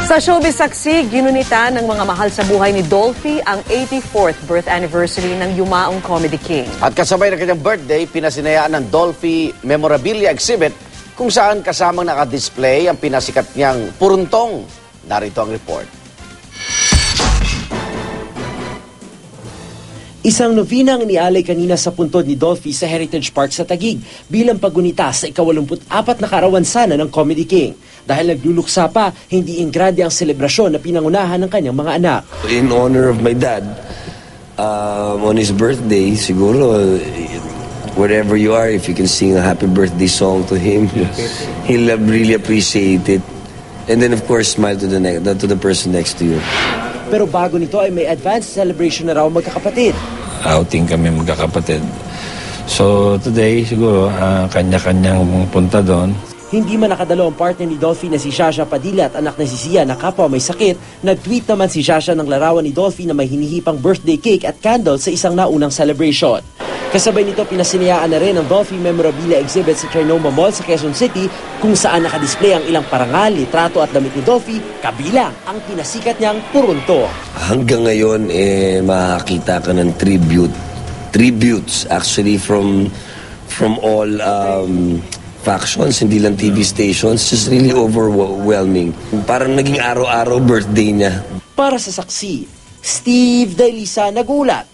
Sa showbiz saksi, ginunita ng mga mahal sa buhay ni Dolphy ang 84th birth anniversary ng yumaong Comedy King. At kasabay ng kanyang birthday, pinasinayaan ng Dolphy Memorabilia Exhibit kung saan kasamang nakadisplay ang pinasikat niyang puruntong. Narito ang report. Isang novena ang inialay kanina sa puntod ni Dolphy sa Heritage Park sa Taguig bilang paggunita sa ika-84 na kaarawan sana ng Comedy King. Dahil nagluluksa pa, hindi ingrande ang selebrasyon na pinangunahan ng kanyang mga anak. In honor of my dad, on his birthday, siguro, wherever you are, if you can sing a happy birthday song to him, he'll really appreciate it. And then, of course, smile to the person next to you. Pero bago nito ay may advanced celebration na raw magkakapatid. Outing kami magkakapatid. So today siguro kanya-kanyang punta doon. Hindi man nakadalo ang partner ni Dolphy na si Shasha Padilla at anak na si Sia na kapwa may sakit, nag-tweet naman si Shasha ng larawan ni Dolphy na may hinihipang birthday cake at candle sa isang naunang celebration. Kasabay nito, pinasinayaan na rin ang Dolphy Memorabilia Exhibit sa Trinoma Mall sa Quezon City kung saan nakadisplay ang ilang parangal, litrato at damit ni Dolphy, kabilang ang pinasikat niyang purunto. Hanggang ngayon, makakita ka ng tributes actually from all factions, hindi lang TV stations, just really overwhelming. Parang naging araw-araw birthday niya. Para sa saksi, Steve Dailisa nagulat.